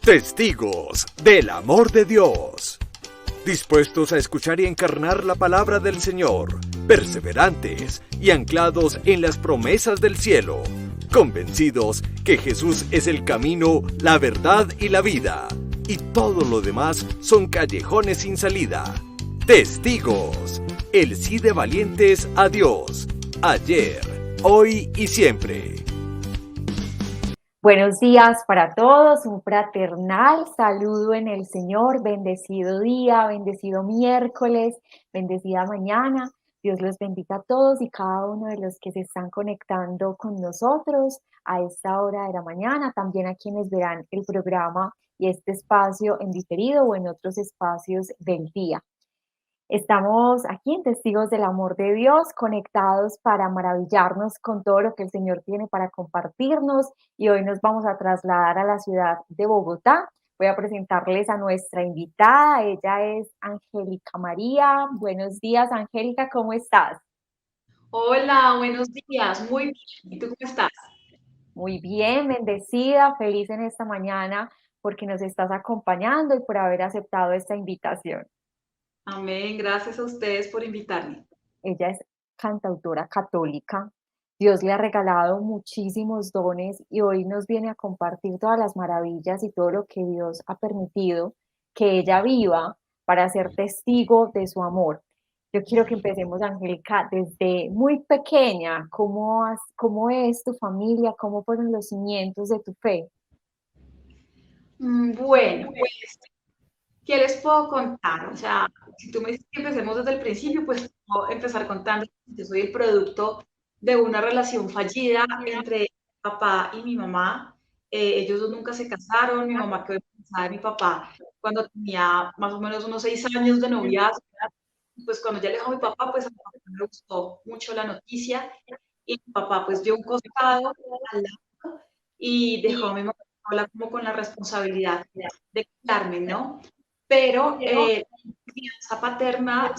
Testigos del amor de Dios. Dispuestos a escuchar y encarnar la palabra del Señor, perseverantes y anclados en las promesas del cielo, convencidos que Jesús es el camino, la verdad y la vida, y todo lo demás son callejones sin salida. Testigos, el sí de valientes a Dios, ayer, hoy y siempre. Buenos días para todos, un fraternal saludo en el Señor, bendecido día, bendecido miércoles, bendecida mañana. Dios los bendiga a todos y cada uno de los que se están conectando con nosotros a esta hora de la mañana, también a quienes verán el programa y este espacio en diferido o en otros espacios del día. Estamos aquí en Testigos del Amor de Dios, conectados para maravillarnos con todo lo que el Señor tiene para compartirnos. Y hoy nos vamos a trasladar a la ciudad de Bogotá. Voy a presentarles a nuestra invitada. Ella es Angélica María. Buenos días, Angélica, ¿cómo estás? Hola, buenos días. Muy bien. ¿Y tú cómo estás? Muy bien, bendecida, feliz en esta mañana porque nos estás acompañando y por haber aceptado esta invitación. Amén. Gracias a ustedes por invitarme. Ella es cantautora católica. Dios le ha regalado muchísimos dones y hoy nos viene a compartir todas las maravillas y todo lo que Dios ha permitido que ella viva para ser testigo de su amor. Yo quiero que empecemos, Angélica, desde muy pequeña. ¿Cómo es tu familia? ¿Cómo fueron los cimientos de tu fe? Bueno, pues, ¿qué les puedo contar? O sea, si tú me dices que empecemos desde el principio, pues puedo empezar contando que yo soy el producto de una relación fallida entre mi papá y mi mamá. Ellos dos nunca se casaron. Mi mamá quedó embarazada de mi papá cuando tenía más o menos unos 6 años de noviazgo. Pues cuando ya le dejó a mi papá, pues a mi papá le gustó mucho la noticia y mi papá pues dio un costado al lado y dejó a mi mamá sola como con la responsabilidad de cuidarme, ¿no? Pero mi crianza paterna,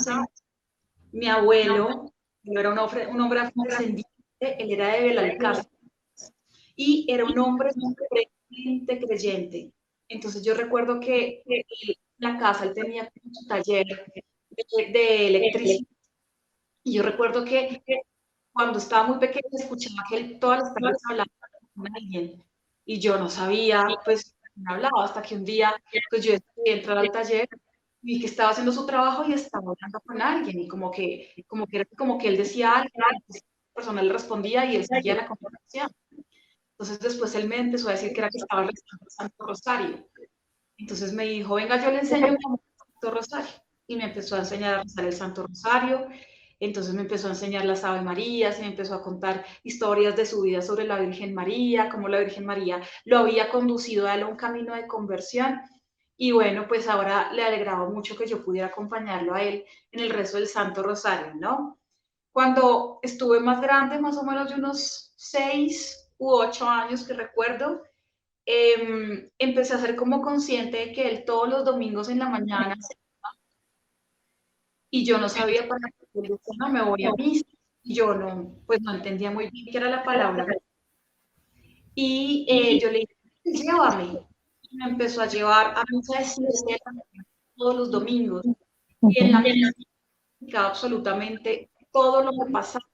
mi abuelo, él era un hombre afrodescendiente, él era de Belalcázar y era un hombre supremamente creyente. Entonces yo recuerdo que en la casa él tenía como su taller de electricidad y yo recuerdo que cuando estaba muy pequeña escuchaba que él todas las tardes hablaba con alguien y yo no sabía pues quién hablaba hasta que un día pues yo decidí entrar al taller y vi que estaba haciendo su trabajo y estaba hablando con alguien y como que él decía algo y pues, la persona le respondía y él seguía la conversación. Entonces después él me empezó a decir que era que estaba rezando el Santo Rosario. Entonces me dijo, venga, yo le enseño cómo es el Santo Rosario. Y me empezó a enseñar a rezar el Santo Rosario. Entonces me empezó a enseñar las Ave Marías, y me empezó a contar historias de su vida sobre la Virgen María, cómo la Virgen María lo había conducido a él a un camino de conversión. Y bueno, pues ahora le alegraba mucho que yo pudiera acompañarlo a él en el rezo del Santo Rosario, ¿no? Cuando estuve más grande, más o menos de unos 6 u 8 años que recuerdo, empecé a ser como consciente de que él todos los domingos en la mañana y yo no sabía para qué él decía, no me voy a misa. Y yo no, pues no entendía muy bien qué era la palabra. Y yo le dije, llévame. Y me empezó a llevar a misa de 7 de la mañana todos los domingos. Y en la misa explicaba absolutamente todo lo que pasaba,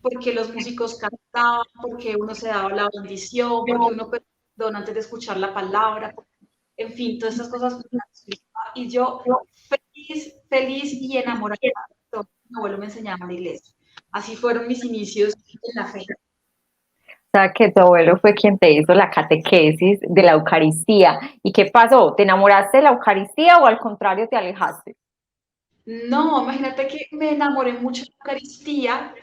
porque los músicos cantaban, porque uno se daba la bendición, porque uno perdona antes de escuchar la palabra, en fin, todas esas cosas. Y yo feliz, feliz y enamorada de todo lo que mi abuelo me enseñaba en la iglesia. Así fueron mis inicios en la fe. O sea, que tu abuelo fue quien te hizo la catequesis de la Eucaristía. ¿Y qué pasó? ¿Te enamoraste de la Eucaristía o al contrario te alejaste? No, imagínate que me enamoré mucho de la Eucaristía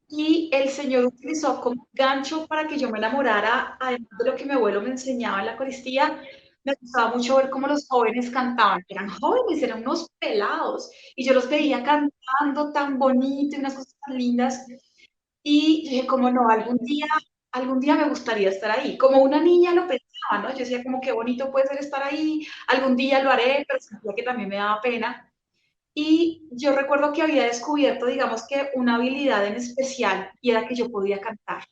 y el Señor utilizó como gancho para que yo me enamorara, además de lo que mi abuelo me enseñaba en la Eucaristía. Me gustaba mucho ver cómo los jóvenes cantaban, eran jóvenes, eran unos pelados, y yo los veía cantando tan bonito y unas cosas tan lindas. Y dije, como no, algún día me gustaría estar ahí. Como una niña lo pensaba, ¿no? Yo decía, como qué bonito puede ser estar ahí, algún día lo haré, pero sentía que también me daba pena. Y yo recuerdo que había descubierto, digamos que una habilidad en especial y era que yo podía cantar.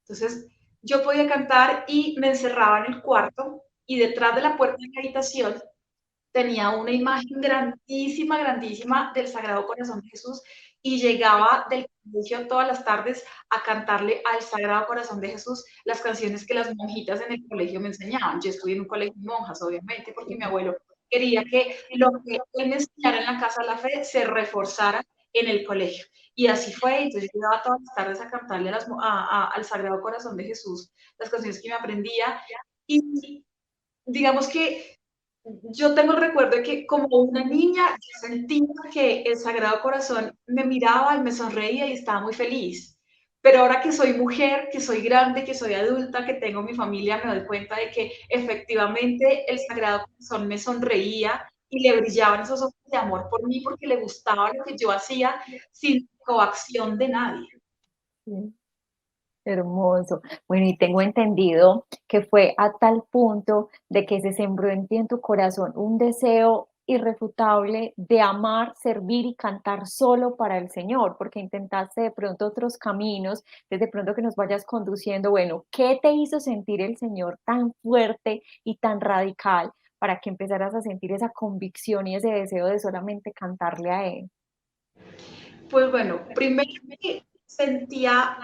Entonces, yo podía cantar y me encerraba en el cuarto y detrás de la puerta de mi habitación tenía una imagen grandísima, grandísima del Sagrado Corazón de Jesús y llegaba del colegio todas las tardes a cantarle al Sagrado Corazón de Jesús las canciones que las monjitas en el colegio me enseñaban. Yo estudié en un colegio de monjas, obviamente, porque mi abuelo quería que lo que él me enseñara en la casa de la fe se reforzara en el colegio. Y así fue, entonces yo llegaba todas las tardes a cantarle al Sagrado Corazón de Jesús las canciones que me aprendía y digamos que yo tengo el recuerdo de que como una niña yo sentía que el Sagrado Corazón me miraba y me sonreía y estaba muy feliz. Pero ahora que soy mujer, que soy grande, que soy adulta, que tengo mi familia, me doy cuenta de que efectivamente el Sagrado Corazón me sonreía y le brillaban esos ojos de amor por mí porque le gustaba lo que yo hacía sin coacción de nadie. Sí. Hermoso. Bueno, y tengo entendido que fue a tal punto de que se sembró en ti, en tu corazón, un deseo irrefutable de amar, servir y cantar solo para el Señor, porque intentaste de pronto otros caminos, desde pronto que nos vayas conduciendo. Bueno, ¿qué te hizo sentir el Señor tan fuerte y tan radical para que empezaras a sentir esa convicción y ese deseo de solamente cantarle a Él? Pues bueno, primero que sentía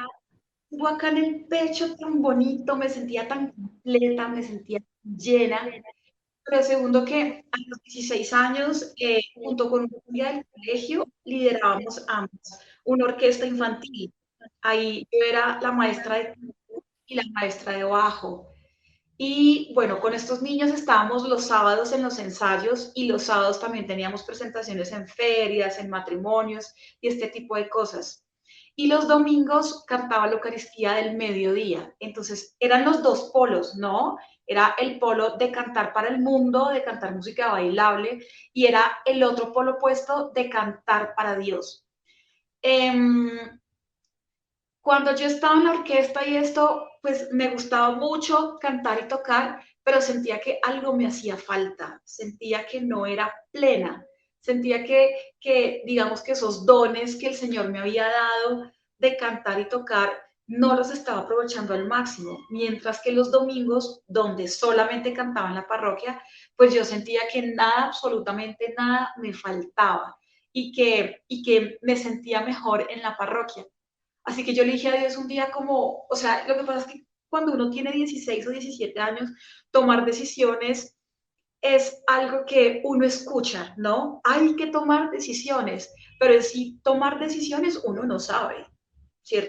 algo acá en el pecho tan bonito, me sentía tan completa, me sentía llena. Pero segundo que a los 16 años, junto con una amiga del colegio, liderábamos ambas una orquesta infantil. Ahí yo era la maestra de canto y la maestra de bajo. Y bueno, con estos niños estábamos los sábados en los ensayos y los sábados también teníamos presentaciones en ferias, en matrimonios y este tipo de cosas. Y los domingos cantaba la Eucaristía del mediodía. Entonces eran los dos polos, ¿no? Era el polo de cantar para el mundo, de cantar música bailable, y era el otro polo opuesto de cantar para Dios. Cuando yo estaba en la orquesta y esto, pues me gustaba mucho cantar y tocar, pero sentía que algo me hacía falta, sentía que no era plena, sentía que digamos que esos dones que el Señor me había dado de cantar y tocar no los estaba aprovechando al máximo, mientras que los domingos, donde solamente cantaba en la parroquia, pues yo sentía que nada, absolutamente nada me faltaba y que me sentía mejor en la parroquia. Así que yo le dije a Dios un día como, o sea, lo que pasa es que cuando uno tiene 16 o 17 años, tomar decisiones es algo que uno escucha, ¿no? Hay que tomar decisiones, pero si tomar decisiones uno no sabe,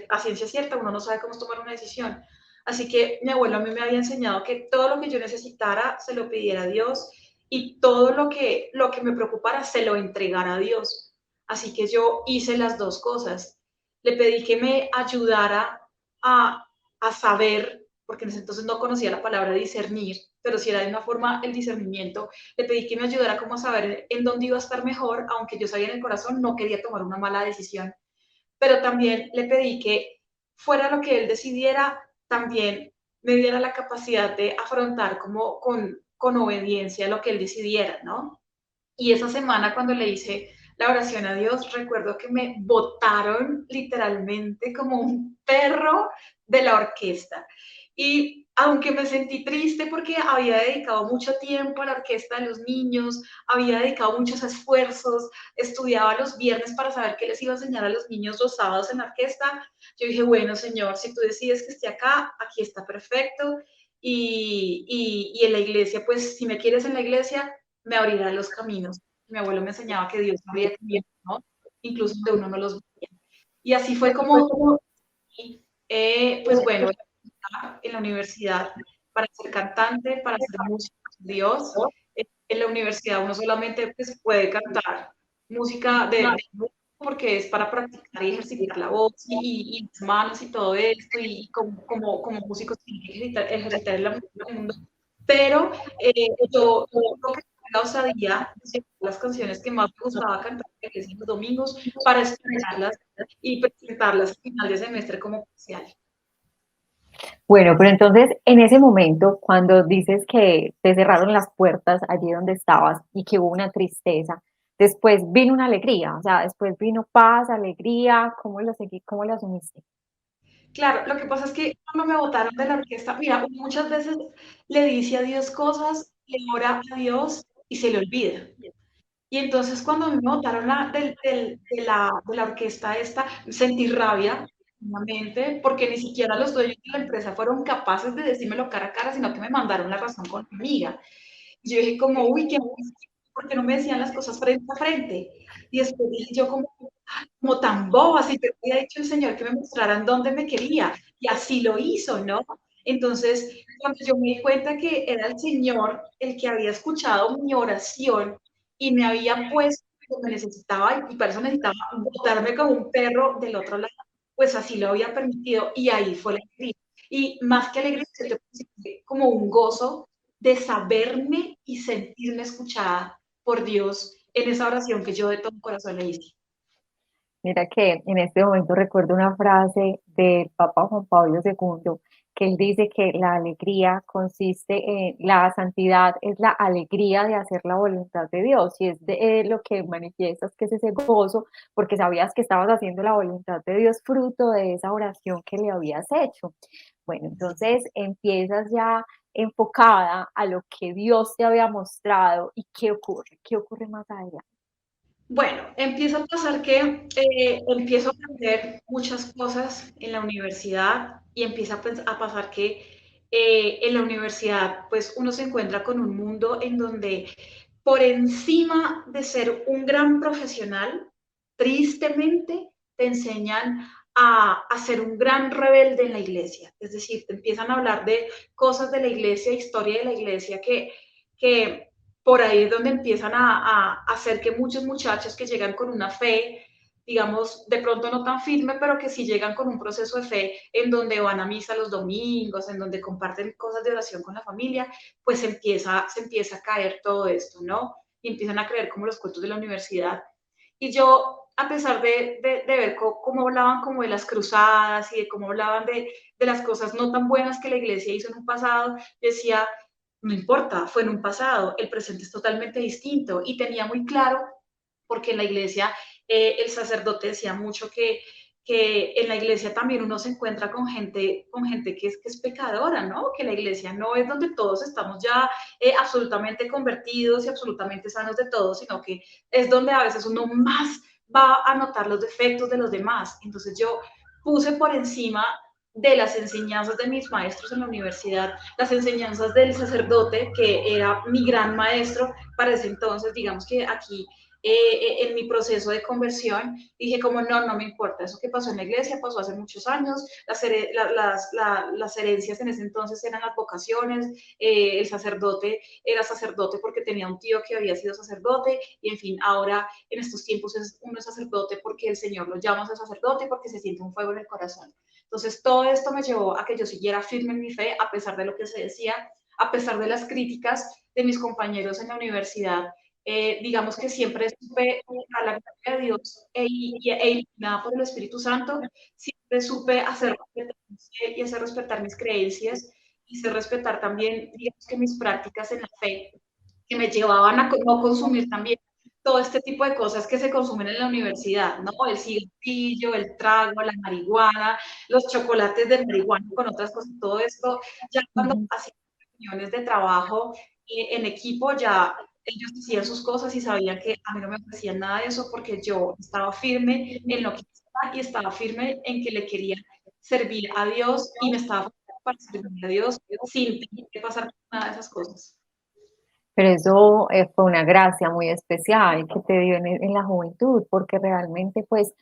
a ciencia cierta uno no sabe cómo tomar una decisión. Así que mi abuelo a mí me había enseñado que todo lo que yo necesitara se lo pidiera a Dios y todo lo que me preocupara se lo entregara a Dios. Así que yo hice las dos cosas. Le pedí que me ayudara a, a saber, porque en ese entonces no conocía la palabra discernir, pero si era de una forma el discernimiento, le pedí que me ayudara como a saber en dónde iba a estar mejor, aunque yo sabía en el corazón no quería tomar una mala decisión, pero también le pedí que fuera lo que él decidiera, también me diera la capacidad de afrontar como con obediencia lo que él decidiera, ¿no? Y esa semana cuando le hice la oración a Dios, recuerdo que me botaron literalmente como un perro de la orquesta. Y aunque me sentí triste porque había dedicado mucho tiempo a la orquesta de los niños, había dedicado muchos esfuerzos, estudiaba los viernes para saber qué les iba a enseñar a los niños los sábados en la orquesta, yo dije, bueno, Señor, si tú decides que esté acá, aquí está perfecto. Y en la iglesia, pues si me quieres en la iglesia, me abrirá los caminos. Mi abuelo me enseñaba que Dios abría caminos, ¿no? Incluso donde uno no los veía. Y así fue como, pues bueno, en la universidad para ser cantante, para ser músico, Dios. En la universidad uno solamente pues, puede cantar música de porque es para practicar y ejercitar la voz y las manos y todo esto, y como músicos tienen que ejercitar la música del mundo. Pero yo creo que la osadía de las canciones que más me gustaba cantar en los domingos para estudiarlas y presentarlas al final de semestre como parcial. Bueno, pero entonces en ese momento, cuando dices que te cerraron las puertas allí donde estabas y que hubo una tristeza, después vino una alegría, o sea, después vino paz, alegría, ¿cómo lo seguí, cómo lo asumiste? Claro, lo que pasa es que cuando me botaron de la orquesta, mira, muchas veces le dice a Dios cosas, le ora a Dios y se le olvida. Y entonces cuando me botaron de la orquesta esta, sentí rabia, nuevamente, porque ni siquiera los dueños de la empresa fueron capaces de decírmelo cara a cara, sino que me mandaron la razón con mi amiga. Y yo dije como, uy, ¿qué? ¿Por qué no me decían las cosas frente a frente? Y después dije yo como tan boba, si te había dicho el Señor que me mostraran dónde me quería. Y así lo hizo, ¿no? Entonces, cuando yo me di cuenta que era el Señor el que había escuchado mi oración y me había puesto lo que necesitaba, y para eso necesitaba botarme como un perro del otro lado, pues así lo había permitido y ahí fue la alegría. Y más que alegría, como un gozo de saberme y sentirme escuchada por Dios en esa oración que yo de todo corazón le hice. Mira que en este momento recuerdo una frase del Papa Juan Pablo II, que él dice que la alegría consiste en, la santidad es la alegría de hacer la voluntad de Dios, y es de lo que manifiestas, que es ese gozo, porque sabías que estabas haciendo la voluntad de Dios fruto de esa oración que le habías hecho. Bueno, entonces empiezas ya enfocada a lo que Dios te había mostrado. ¿Y qué ocurre? ¿Qué ocurre más adelante? Bueno, empieza a pasar que empiezo a aprender muchas cosas en la universidad y empieza a pasar que en la universidad pues uno se encuentra con un mundo en donde por encima de ser un gran profesional, tristemente te enseñan a ser un gran rebelde en la iglesia. Es decir, te empiezan a hablar de cosas de la iglesia, historia de la iglesia que por ahí es donde empiezan a hacer que muchos muchachos que llegan con una fe, digamos, de pronto no tan firme, pero que sí llegan con un proceso de fe en donde van a misa los domingos, en donde comparten cosas de oración con la familia, pues se empieza a caer todo esto, ¿no? Y empiezan a creer como los cuentos de la universidad. Y yo, a pesar de ver cómo hablaban como de las cruzadas y de cómo hablaban de las cosas no tan buenas que la iglesia hizo en un pasado, decía, no importa, fue en un pasado, el presente es totalmente distinto. Y tenía muy claro, porque en la iglesia el sacerdote decía mucho que en la iglesia también uno se encuentra con gente que es pecadora, ¿no? Que la iglesia no es donde todos estamos ya absolutamente convertidos y absolutamente sanos de todo, sino que es donde a veces uno más va a notar los defectos de los demás. Entonces yo puse por encima de las enseñanzas de mis maestros en la universidad, las enseñanzas del sacerdote, que era mi gran maestro para ese entonces, digamos que aquí en mi proceso de conversión, dije como no me importa, eso que pasó en la iglesia pasó hace muchos años, las herencias en ese entonces eran las vocaciones, el sacerdote era sacerdote porque tenía un tío que había sido sacerdote, y en fin, ahora en estos tiempos uno es sacerdote porque el Señor lo llama a ser sacerdote, porque se siente un fuego en el corazón. Entonces todo esto me llevó a que yo siguiera firme en mi fe, a pesar de lo que se decía, a pesar de las críticas de mis compañeros en la universidad. Digamos que siempre supe, a la gloria de Dios iluminada por el Espíritu Santo, siempre supe hacer respetar y hacer respetar mis creencias y hacer respetar también, digamos que mis prácticas en la fe, que me llevaban a no consumir también todo este tipo de cosas que se consumen en la universidad, ¿no? El cigarrillo, el trago, la marihuana, los chocolates de marihuana con otras cosas, todo esto, ya cuando Ujú. hacían reuniones de trabajo en equipo, ya ellos hacían sus cosas y sabían que a mí no me ofrecían nada de eso porque yo estaba firme en lo que estaba y estaba firme en que le quería servir a Dios y me estaba para servir a Dios sin tener que pasar por nada de esas cosas. Pero eso fue una gracia muy especial que te dio en la juventud, porque realmente, pues,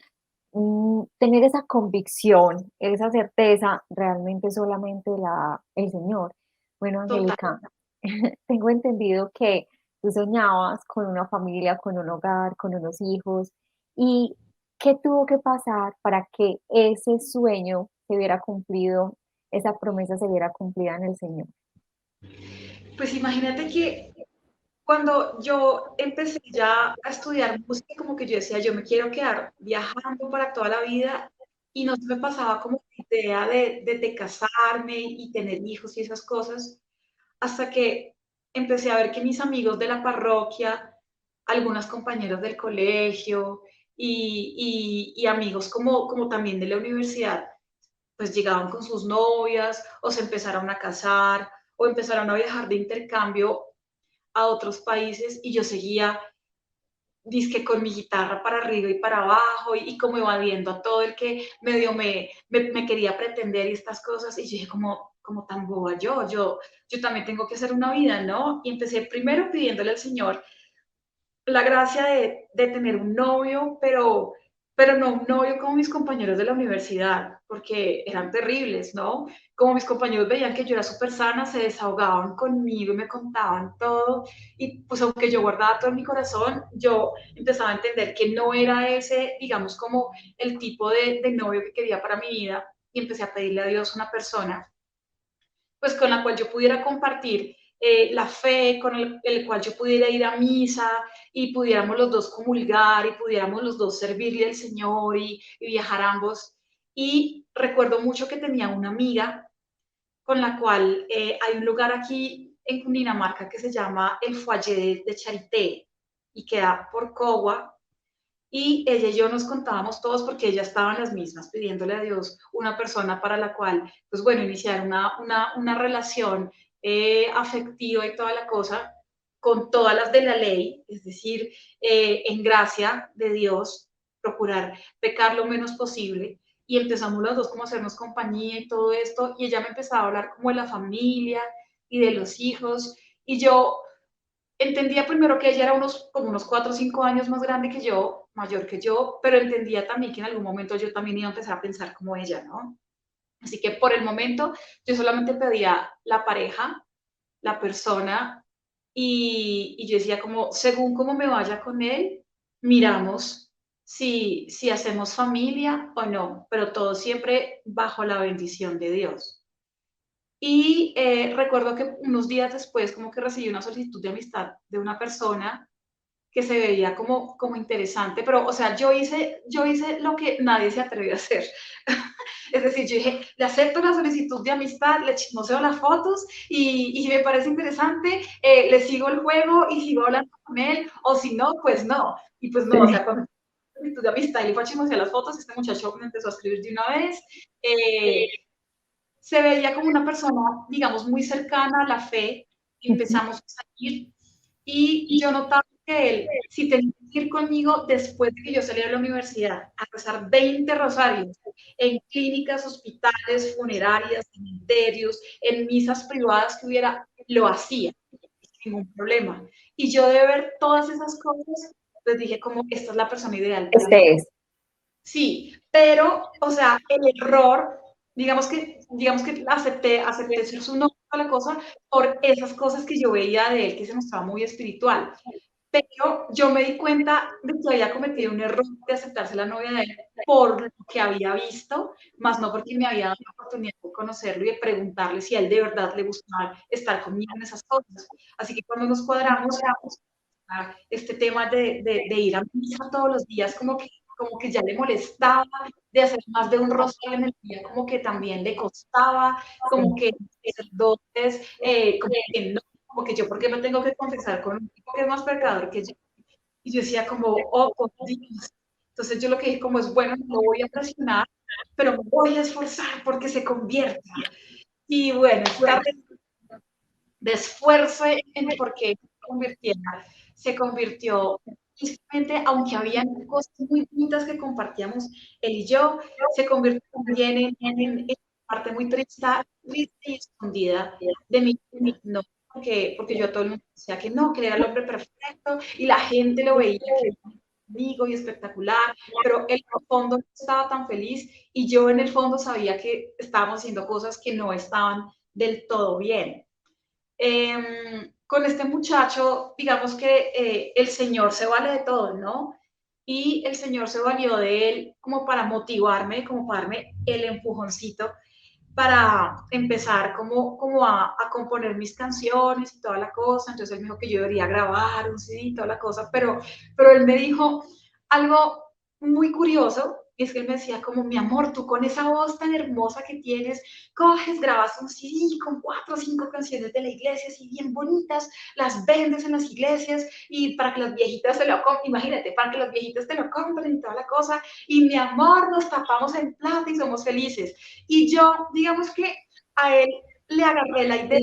tener esa convicción, esa certeza, realmente solamente el Señor. Bueno, Total. Angélica, tengo entendido que tú soñabas con una familia, con un hogar, con unos hijos, y ¿qué tuvo que pasar para que ese sueño se viera cumplido, esa promesa se viera cumplida en el Señor? Pues imagínate que cuando yo empecé ya a estudiar música, como que yo decía, yo me quiero quedar viajando para toda la vida y no se me pasaba como la idea de casarme y tener hijos y esas cosas, hasta que empecé a ver que mis amigos de la parroquia, algunas compañeras del colegio y amigos como también de la universidad, pues llegaban con sus novias o se empezaron a casar o empezaron a viajar de intercambio a otros países y yo seguía disque con mi guitarra para arriba y para abajo y como evadiendo a todo el que medio me quería pretender y estas cosas. Y yo dije, como tan boba yo también tengo que hacer una vida, ¿no? Y empecé primero pidiéndole al Señor la gracia de tener un novio, pero no un novio como mis compañeros de la universidad, porque eran terribles, ¿no? Como mis compañeros veían que yo era súper sana, se desahogaban conmigo y me contaban todo, y pues aunque yo guardaba todo en mi corazón, yo empezaba a entender que no era ese, digamos, como el tipo de novio que quería para mi vida, y empecé a pedirle a Dios una persona pues con la cual yo pudiera compartir la fe, con el cual yo pudiera ir a misa y pudiéramos los dos comulgar y pudiéramos los dos servirle al Señor y viajar ambos. Y recuerdo mucho que tenía una amiga con la cual hay un lugar aquí en Cundinamarca que se llama el Foyer de Charité y queda por Cogua, y ella y yo nos contábamos todos porque ella estaba en las mismas, pidiéndole a Dios una persona para la cual, pues bueno, iniciar una relación afectiva y toda la cosa, con todas las de la ley, es decir, en gracia de Dios, procurar pecar lo menos posible. Y empezamos los dos como a hacernos compañía y todo esto, y ella me empezaba a hablar como de la familia y de los hijos, y yo entendía primero que ella era como unos 4 o 5 años más grande que yo, mayor que yo, pero entendía también que en algún momento yo también iba a empezar a pensar como ella, ¿no? Así que por el momento yo solamente pedía la pareja, la persona, y yo decía como, según cómo me vaya con él, miramos si hacemos familia o no, pero todo siempre bajo la bendición de Dios. Y recuerdo que unos días después como que recibí una solicitud de amistad de una persona que se veía como interesante, pero, o sea, yo hice lo que nadie se atrevió a hacer. Es decir, yo dije, le acepto la solicitud de amistad, le chismoseo las fotos y si me parece interesante, le sigo el juego y sigo hablando con él, o si no, pues no. Y pues no, o sea, cuando la solicitud de amistad y le fue a chismosear las fotos, este muchacho me empezó a escribir de una vez. Eh, Se veía como una persona, digamos, muy cercana a la fe. Empezamos a salir y yo notaba que él, si tenía que ir conmigo después de que yo saliera de la universidad, a rezar 20 rosarios en clínicas, hospitales, funerarias, cementerios, en misas privadas que hubiera, lo hacía, sin ningún problema. Y yo de ver todas esas cosas, pues dije como, esta es la persona ideal para mí. Este es. Sí, pero, o sea, el error, digamos que acepté ser su novio toda la cosa por esas cosas que yo veía de él que se mostraba muy espiritual. Pero yo me di cuenta de que había cometido un error de aceptarse la novia de él por lo que había visto, más no porque me había dado la oportunidad de conocerlo y de preguntarle si a él de verdad le gustaba estar conmigo en esas cosas. Así que cuando nos cuadramos, este tema de ir a misa todos los días, como que ya le molestaba, de hacer más de un rosario en el día, como que también le costaba, como que sacerdotes, como que no, como que yo, ¿por qué me tengo que confesar con un tipo que es más pecador que yo? Y yo decía como, oh, por Dios. Entonces yo lo que dije como es, bueno, no voy a presionar, pero me voy a esforzar porque se convierta. Y bueno, esta de esfuerzo en por qué se convirtió justamente, aunque había cosas muy bonitas que compartíamos él y yo, se convirtió también en parte muy triste y escondida de mí, no, porque yo a todo el mundo decía que no, que él era el hombre perfecto y la gente lo veía que era amigo y espectacular, pero él en el fondo no estaba tan feliz y yo en el fondo sabía que estábamos haciendo cosas que no estaban del todo bien. Con este muchacho, digamos que el Señor se vale de todo, ¿no? Y el Señor se valió de él como para motivarme, como para darme el empujoncito para empezar como a componer mis canciones y toda la cosa. Entonces él me dijo que yo debería grabar un CD y toda la cosa, pero él me dijo algo muy curioso Y es que él me decía como, mi amor, tú con esa voz tan hermosa que tienes, coges, grabas un CD con 4 o 5 canciones de la iglesia, así bien bonitas, las vendes en las iglesias y para que las viejitas te lo compren, imagínate, para que las viejitas te lo compren y toda la cosa, y mi amor, nos tapamos en plata y somos felices. Y yo, digamos que a él le agarré la idea,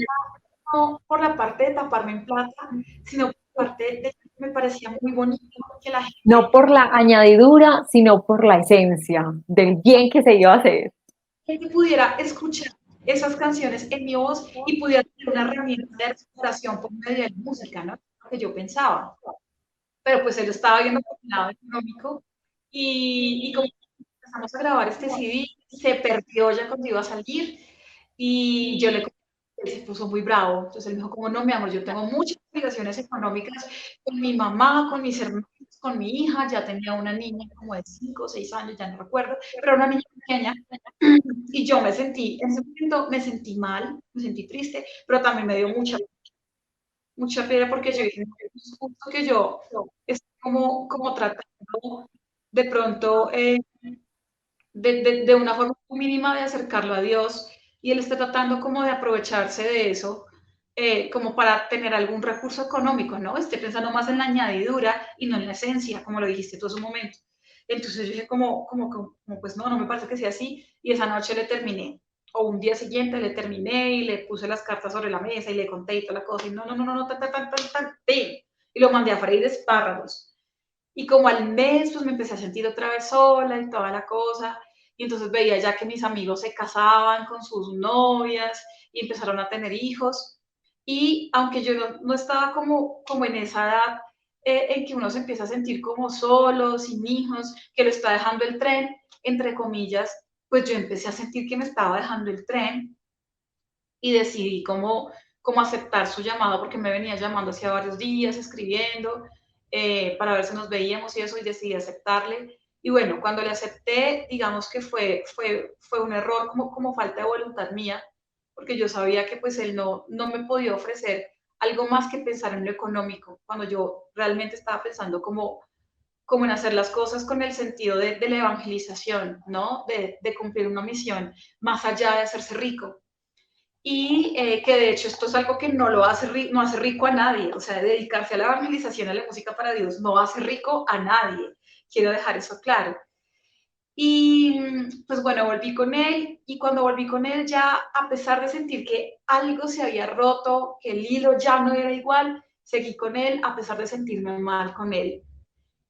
no por la parte de taparme en plata, sino por la parte de que me parecía muy bonito que la No gente por la añadidura, sino por la esencia del bien que se iba a hacer. pudiera escuchar esas canciones en mi voz y pudiera tener una herramienta de exploración por medio de la música, ¿no? Lo que yo pensaba. Pero pues él estaba viendo por el lado económico y como empezamos a grabar este CD, se perdió ya cuando iba a salir y yo le él se puso muy bravo. Entonces él me dijo, como no, mi amor, yo tengo muchas obligaciones económicas con mi mamá, con mis hermanos, con mi hija, ya tenía una niña como de 5 o 6 años, ya no recuerdo, pero una niña pequeña. Y yo me sentí, en ese momento me sentí mal, me sentí triste, pero también me dio mucha pena porque yo dije, no, es justo que yo esté como tratando de pronto de una forma mínima de acercarlo a Dios y él está tratando como de aprovecharse de eso como para tener algún recurso económico, ¿no? Esté pensando más en la añadidura y no en la esencia, como lo dijiste tú hace un momento. Entonces yo dije pues no, no me parece que sea así y esa noche le terminé. O un día siguiente le terminé y le puse las cartas sobre la mesa y le conté y toda la cosa y no, y lo mandé a freír espárragos. Y como al mes, pues me empecé a sentir otra vez sola y toda la cosa. Y entonces veía ya que mis amigos se casaban con sus novias y empezaron a tener hijos. Y aunque yo no estaba como en esa edad en que uno se empieza a sentir como solo, sin hijos, que lo está dejando el tren, entre comillas, pues yo empecé a sentir que me estaba dejando el tren y decidí como aceptar su llamado porque me venía llamando hacía varios días, escribiendo, para ver si nos veíamos y eso, y decidí aceptarle. Y bueno, cuando le acepté, digamos que fue un error como falta de voluntad mía, porque yo sabía que pues él no me podía ofrecer algo más que pensar en lo económico, cuando yo realmente estaba pensando como en hacer las cosas con el sentido de la evangelización, ¿no? De cumplir una misión más allá de hacerse rico y que de hecho esto es algo que no hace rico a nadie, o sea, dedicarse a la evangelización, a la música para Dios, no hace rico a nadie, quiero dejar eso claro. Y pues bueno, volví con él y cuando volví con él ya, a pesar de sentir que algo se había roto, que el hilo ya no era igual, seguí con él a pesar de sentirme mal con él.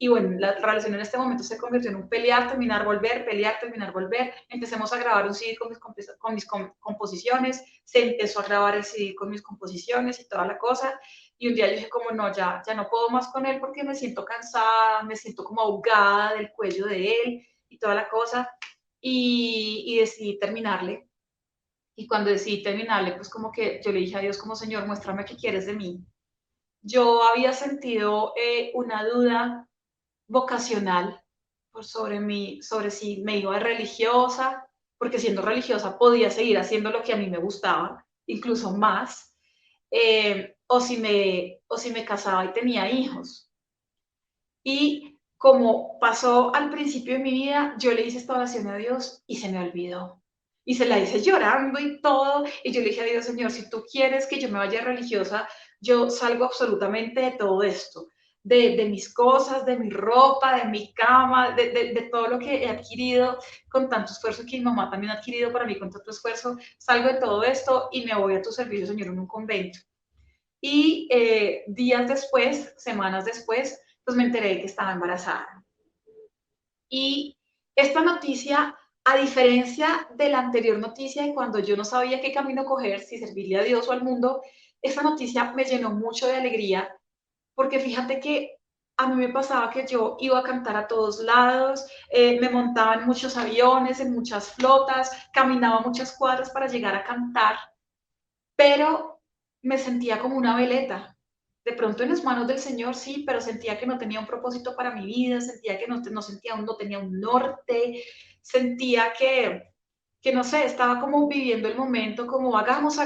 Y bueno, la relación en este momento se convirtió en un pelear, terminar, volver. Empecemos a grabar un CD con mis composiciones, se empezó a grabar el CD con mis composiciones y toda la cosa. Y un día yo dije como no, ya no puedo más con él porque me siento cansada, me siento como ahogada del cuello de él y toda la cosa. Y decidí terminarle. Y cuando decidí terminarle, pues como que yo le dije a Dios como Señor, muéstrame qué quieres de mí. Yo había sentido una duda vocacional sobre si me iba de religiosa, porque siendo religiosa podía seguir haciendo lo que a mí me gustaba, incluso más, o si me casaba y tenía hijos. Y como pasó al principio de mi vida, yo le hice esta oración a Dios y se me olvidó. Y se la hice llorando y todo. Y yo le dije a Dios, Señor, si tú quieres que yo me vaya religiosa, yo salgo absolutamente de todo esto. De mis cosas, de mi ropa, de mi cama, de todo lo que he adquirido con tanto esfuerzo que mi mamá también ha adquirido para mí con tanto esfuerzo. Salgo de todo esto y me voy a tu servicio, Señor, en un convento. Y días después, semanas después, pues me enteré de que estaba embarazada. Y esta noticia, a diferencia de la anterior noticia de cuando yo no sabía qué camino coger, si servirle a Dios o al mundo, esta noticia me llenó mucho de alegría, porque fíjate que a mí me pasaba que yo iba a cantar a todos lados, me montaba en muchos aviones, en muchas flotas, caminaba muchas cuadras para llegar a cantar, pero me sentía como una veleta. De pronto en las manos del Señor sí, pero sentía que no tenía un propósito para mi vida, sentía que no tenía un norte, sentía que no sé, estaba como viviendo el momento, como hagamos, y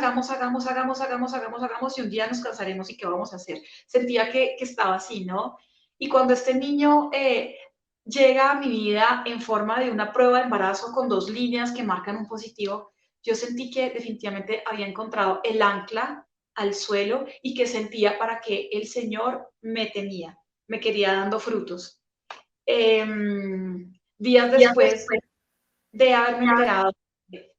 un día nos cansaremos y qué vamos a hacer. Sentía que estaba así, ¿no? Y cuando este niño llega a mi vida en forma de una prueba de embarazo con 2 líneas que marcan un positivo, yo sentí que definitivamente había encontrado el ancla al suelo y que sentía para que el Señor me tenía, me quería dando frutos. Días después de haberme enterado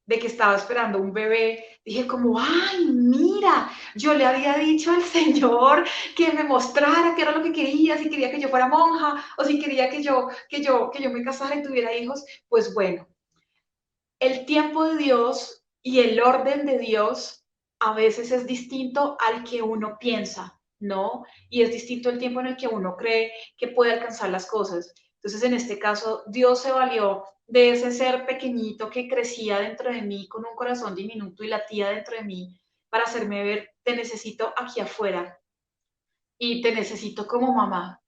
de que estaba esperando un bebé, dije como, ay, mira, yo le había dicho al Señor que me mostrara qué era lo que quería, si quería que yo fuera monja o si quería que yo me casara y tuviera hijos. Pues bueno, el tiempo de Dios y el orden de Dios a veces es distinto al que uno piensa, ¿no? Y es distinto el tiempo en el que uno cree que puede alcanzar las cosas. Entonces, en este caso, Dios se valió de ese ser pequeñito que crecía dentro de mí con un corazón diminuto y latía dentro de mí para hacerme ver, te necesito aquí afuera y te necesito como mamá.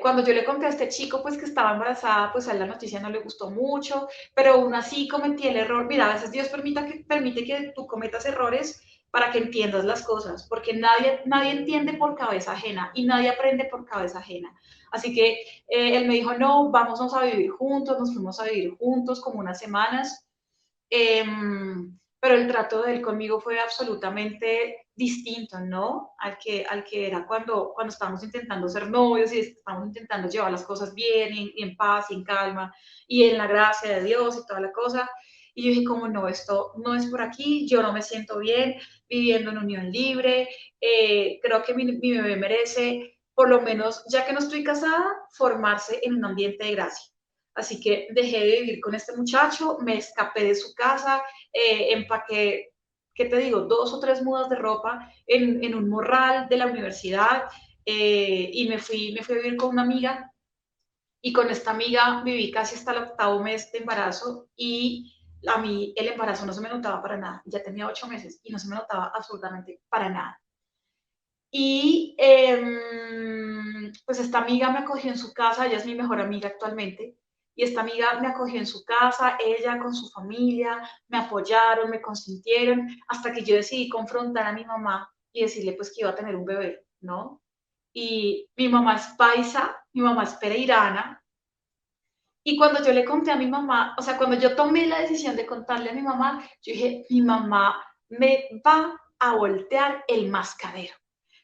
Cuando yo le conté a este chico pues que estaba embarazada, pues a él la noticia no le gustó mucho, pero aún así cometí el error. Mira, a veces Dios permite que tú cometas errores para que entiendas las cosas, porque nadie entiende por cabeza ajena y nadie aprende por cabeza ajena. Así que él me dijo, no, vámonos a vivir juntos, nos fuimos a vivir juntos como unas semanas. Pero el trato de él conmigo fue absolutamente distinto, ¿no? Al que era cuando estábamos intentando ser novios y estábamos intentando llevar las cosas bien y en paz y en calma y en la gracia de Dios y toda la cosa. Y yo dije, como no, esto no es por aquí, yo no me siento bien viviendo en unión libre, creo que mi bebé merece, por lo menos, ya que no estoy casada, formarse en un ambiente de gracia. Así que dejé de vivir con este muchacho, me escapé de su casa, empaqué, ¿qué te digo? 2 o 3 mudas de ropa en un morral de la universidad y me fui a vivir con una amiga y con esta amiga viví casi hasta el 8.º mes de embarazo y a mí el embarazo no se me notaba para nada. Ya tenía 8 meses y no se me notaba absolutamente para nada. Y pues esta amiga me acogió en su casa, ella es mi mejor amiga actualmente, y esta amiga me acogió en su casa, ella con su familia, me apoyaron, me consintieron, hasta que yo decidí confrontar a mi mamá y decirle pues que iba a tener un bebé, ¿no? Y mi mamá es paisa, mi mamá es pereirana, y cuando yo le conté a mi mamá, o sea, cuando yo tomé la decisión de contarle a mi mamá, yo dije, mi mamá me va a voltear el mascadero.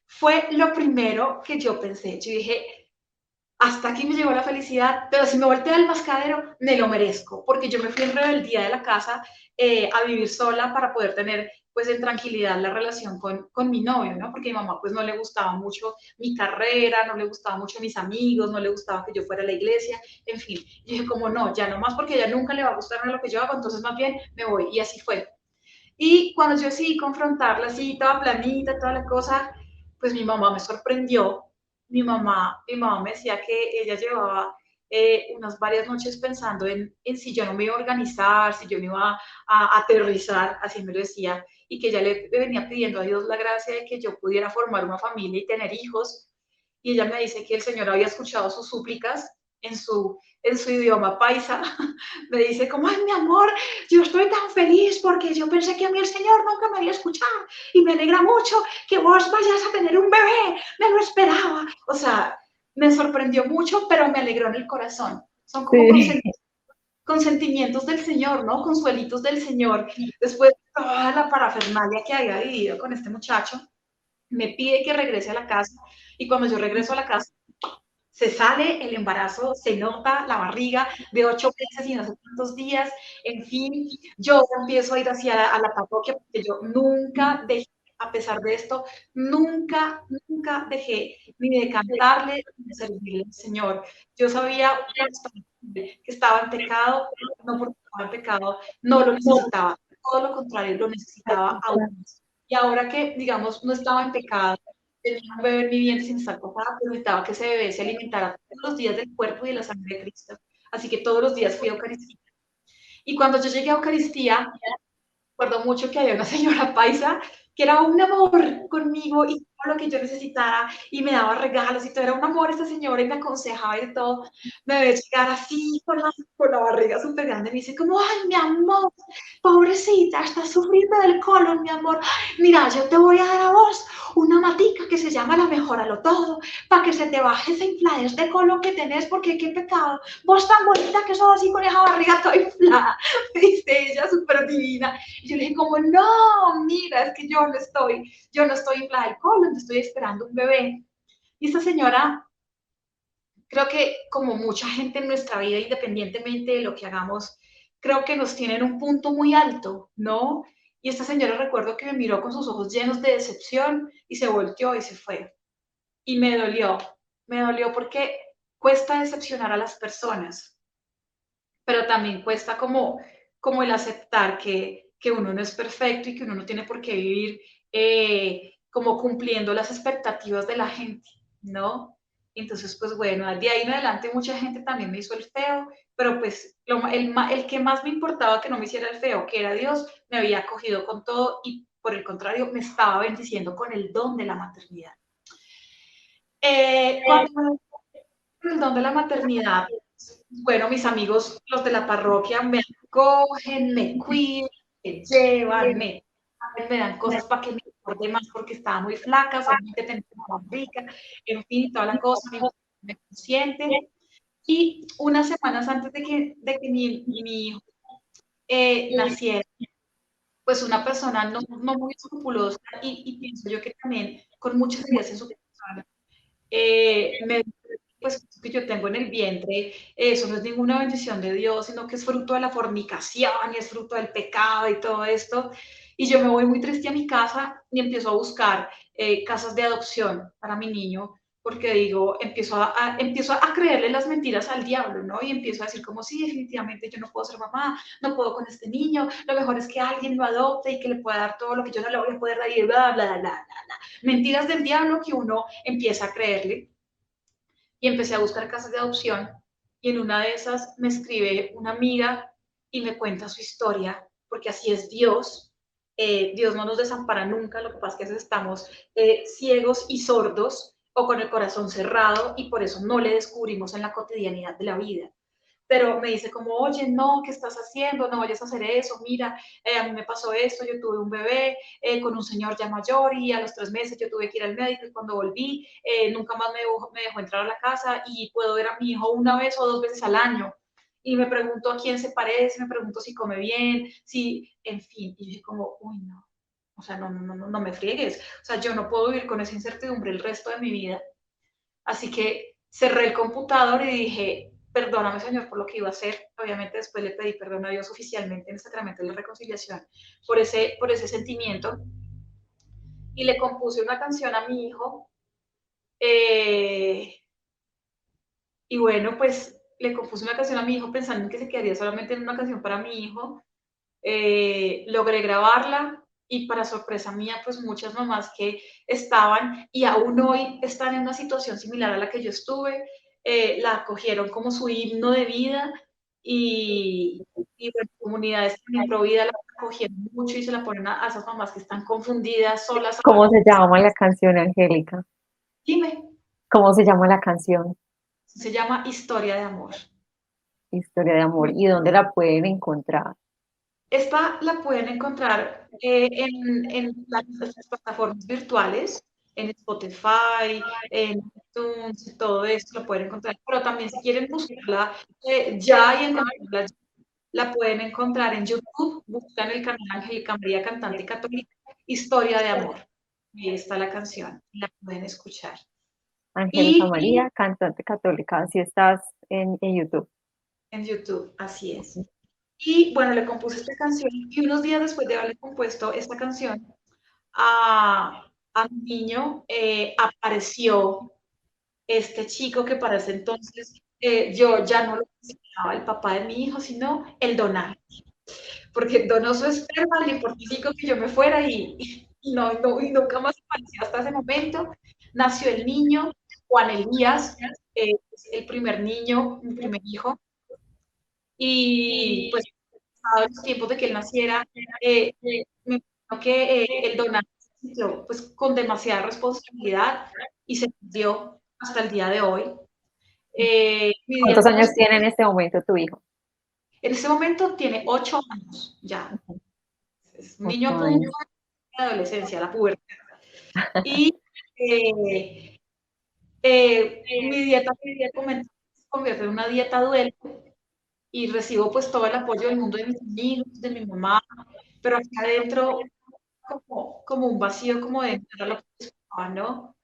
Fue lo primero que yo pensé. Yo dije, hasta aquí me llegó la felicidad, pero si me voltea el mascadero, me lo merezco, porque yo me fui en rebeldía de la casa a vivir sola para poder tener pues en tranquilidad la relación con mi novio, ¿no? Porque a mi mamá pues no le gustaba mucho mi carrera, no le gustaba mucho mis amigos, no le gustaba que yo fuera a la iglesia, en fin. Y dije como no, ya no más porque a ella nunca le va a gustar lo que yo hago, entonces más bien me voy. Y así fue. Y cuando yo decidí confrontarla así, toda planita, toda la cosa, pues mi mamá me sorprendió. Mi mamá me decía que ella llevaba unas varias noches pensando en si yo no me iba a organizar, si yo no iba a aterrizar, así me lo decía, y que ella le venía pidiendo a Dios la gracia de que yo pudiera formar una familia y tener hijos. Y ella me dice que el Señor había escuchado sus súplicas en su idioma paisa. Me dice como, ay, mi amor, yo estoy tan feliz porque yo pensé que a mí el Señor nunca me había escuchado y me alegra mucho que vos vayas a tener un bebé, me lo esperaba. O sea, me sorprendió mucho, pero me alegró en el corazón. Son como Sí. consentimientos del Señor, ¿no? Consuelitos del Señor. Después de toda la parafernalia que había vivido con este muchacho, me pide que regrese a la casa y cuando yo regreso a la casa, se sale el embarazo, se nota la barriga de 8 meses y no sé cuántos días, en fin, yo empiezo a ir hacia a la parroquia porque yo nunca dejé, a pesar de esto, nunca dejé ni de cantarle ni de servirle al Señor. Yo sabía que estaba en pecado, no porque estaba en pecado, no lo necesitaba, todo lo contrario, lo necesitaba aún más. Y ahora que, digamos, no estaba en pecado, tenía un bebé en mi vientre sin estar casada, pero necesitaba que ese bebé se alimentara todos los días del cuerpo y de la sangre de Cristo. Así que todos los días fui a Eucaristía. Y cuando yo llegué a Eucaristía, recuerdo mucho que había una señora paisa que era un amor conmigo y todo lo que yo necesitara y me daba regalos y todo era un amor esta señora y me aconsejaba y de todo. Me ve llegar así con la barriga súper grande y me dice como, ay, mi amor, pobrecita, estás sufriendo del colon, mi amor. Mira, yo te voy a dar a vos una matita marica que se llama la mejóralo todo, para que se te baje esa infladez de colon que tenés, porque qué pecado, vos tan bonita que sos así con esa barriga toda inflada, me dice ella súper divina. Y yo le dije como, no, mira, es que yo no estoy inflada del colon, estoy esperando un bebé. Y esta señora, creo que como mucha gente en nuestra vida, independientemente de lo que hagamos, creo que nos tienen un punto muy alto, ¿no? Y esta señora recuerdo que me miró con sus ojos llenos de decepción y se volteó y se fue. Y me dolió porque cuesta decepcionar a las personas, pero también cuesta como el aceptar que uno no es perfecto y que uno no tiene por qué vivir como cumpliendo las expectativas de la gente, ¿no? Entonces, pues bueno, de ahí en adelante mucha gente también me hizo el feo, pero pues el que más me importaba que no me hiciera el feo, que era Dios, me había acogido con todo y por el contrario me estaba bendiciendo con el don de la maternidad. Cuando el don de la maternidad, bueno, mis amigos, los de la parroquia, me acogen, me cuidan, me llevan, me dan cosas para que me engorde más porque estaba muy flaca, solamente tenía una rica, en fin, toda la cosa, me consienten. Y unas semanas antes de que mi hijo naciera, pues una persona no muy escrupulosa y pienso yo que también con muchas ideas en su persona, me pues que yo tengo en el vientre, eso no es ninguna bendición de Dios, sino que es fruto de la fornicación y es fruto del pecado y todo esto. Y yo me voy muy triste a mi casa y empiezo a buscar casas de adopción para mi niño, porque digo, empiezo a creerle las mentiras al diablo, ¿no? Y empiezo a decir como, sí, definitivamente yo no puedo ser mamá, no puedo con este niño, lo mejor es que alguien lo adopte y que le pueda dar todo lo que yo no le voy a poder dar y bla, bla, bla, bla, bla. Mentiras del diablo que uno empieza a creerle y empecé a buscar casas de adopción y en una de esas me escribe una amiga y me cuenta su historia, porque así es Dios. Dios no nos desampara nunca, lo que pasa es que estamos ciegos y sordos o con el corazón cerrado y por eso no le descubrimos en la cotidianidad de la vida, pero me dice como, oye, no, ¿qué estás haciendo? No vayas a hacer eso, mira, a mí me pasó esto, yo tuve un bebé con un señor ya mayor y a los 3 meses yo tuve que ir al médico y cuando volví nunca más me dejó entrar a la casa y puedo ver a mi hijo una vez o 2 veces al año. Y me pregunto a quién se parece, me pregunto si come bien, si, en fin, y dije como, uy, no, o sea, no me friegues, o sea, yo no puedo vivir con esa incertidumbre el resto de mi vida. Así que cerré el computador y dije, perdóname, Señor, por lo que iba a hacer. Obviamente después le pedí perdón a Dios oficialmente en el sacramento de la reconciliación por ese sentimiento. Y le compuse una canción a mi hijo. Eh, y bueno, pues le compuse una canción a mi hijo pensando en que se quedaría solamente en una canción para mi hijo. Logré grabarla y para sorpresa mía, pues muchas mamás que estaban y aún hoy están en una situación similar a la que yo estuve, la acogieron como su himno de vida y bueno, comunidades también pro vida la acogieron mucho y se la ponen a esas mamás que están confundidas, solas. ¿Cómo se llama la canción, Angélica? Dime, ¿Cómo se llama la canción? se llama Historia de Amor. Historia de amor. ¿Y dónde la pueden encontrar? Esta la pueden encontrar en las plataformas virtuales, en Spotify, en iTunes, todo esto lo pueden encontrar. Pero también si quieren buscarla ya y encontrarla, la pueden encontrar en YouTube. Buscan el canal Angélica María Cantante Católica, Historia de Amor. Ahí está la canción, la pueden escuchar. Angélica Y María, cantante católica. Así estás en YouTube. en YouTube, así es. Y bueno, le compuse esta canción y unos días después de haberle compuesto esta canción, a mi niño apareció este chico que para ese entonces yo ya no lo consideraba el papá de mi hijo, sino el donante, porque donó su esperma, le importó que yo me fuera y nunca más apareció hasta ese momento. Nació el niño, Juan Elías, el primer niño, mi primer hijo, y pues a los tiempos de que él naciera, me imagino que el donante se sintió pues con demasiada responsabilidad y se dio hasta el día de hoy. ¿Cuántos Midiendo años tiene en este momento tu hijo? en este momento tiene 8 años ya, es un niño a 8 punto años. de la adolescencia, la pubertad. Y Eh, mi dieta se convierte en una dieta duelo y recibo pues todo el apoyo del mundo de mis amigos, de mi mamá, pero acá adentro como un vacío como de era lo que buscaba, ¿no?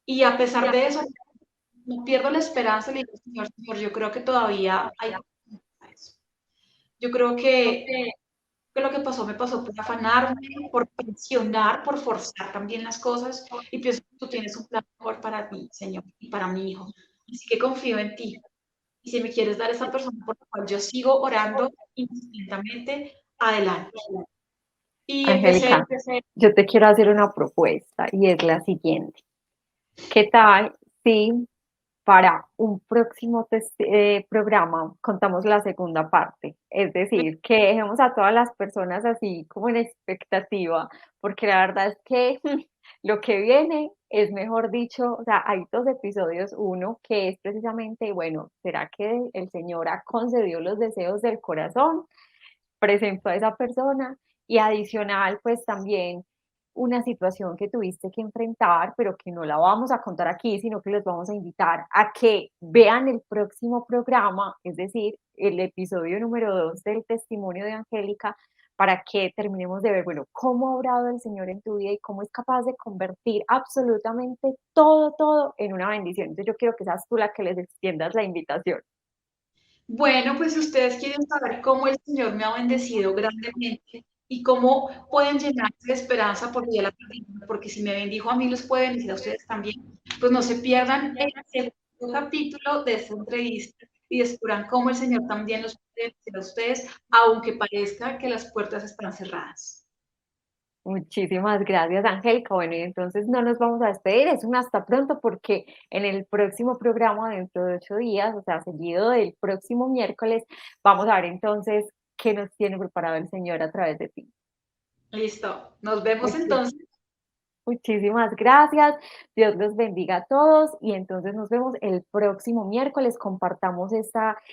Y a pesar de eso, no pierdo la esperanza, le digo, Señor, Señor, yo creo que todavía hay eso. Yo creo que lo que pasó me pasó por afanarme, por presionar, por forzar también las cosas y pienso que tú tienes un plan mejor para mí, Señor, y para mi hijo. Así que confío en ti. Y si me quieres dar esa persona por la cual yo sigo orando indistintamente, adelante. Y Angélica, yo te quiero hacer una propuesta y es la siguiente. ¿Qué tal si para un próximo programa contamos la segunda parte? Es decir, que dejemos a todas las personas así como en expectativa, porque la verdad es que lo que viene es, mejor dicho, o sea, hay dos episodios, uno que es precisamente, bueno, ¿será que el Señor ha concedido los deseos del corazón? Presentó a esa persona y adicional, pues también una situación que tuviste que enfrentar, pero que no la vamos a contar aquí, sino que los vamos a invitar a que vean el próximo programa, es decir, el episodio número 2 del testimonio de Angélica, para que terminemos de ver, bueno, cómo ha obrado el Señor en tu vida y cómo es capaz de convertir absolutamente todo, todo en una bendición. Entonces yo quiero que seas tú la que les extiendas la invitación. bueno, pues si ustedes quieren saber cómo el Señor me ha bendecido grandemente y cómo pueden llenarse de esperanza porque ya la perdieron, porque si me bendijo a mí, los puede bendecir a ustedes también, pues no se pierdan el segundo capítulo de esta entrevista y descubran cómo el Señor también los puede bendecir a ustedes, aunque parezca que las puertas están cerradas. Muchísimas gracias, Angélica. Bueno, y entonces no nos vamos a despedir, es un hasta pronto porque en el próximo programa, dentro de 8 días, o sea, seguido del próximo miércoles, vamos a ver entonces qué nos tiene preparado el Señor a través de ti. Listo, nos vemos Muchi- entonces. Muchísimas gracias. Dios los bendiga a todos y entonces nos vemos el próximo miércoles. Compartamos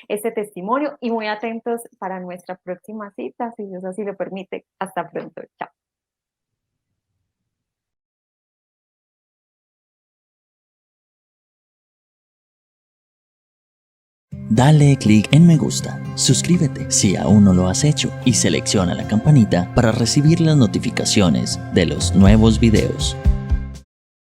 este testimonio y muy atentos para nuestra próxima cita, si Dios así lo permite. Hasta pronto. Chao. Dale clic en me gusta, suscríbete si aún no lo has hecho y selecciona la campanita para recibir las notificaciones de los nuevos videos.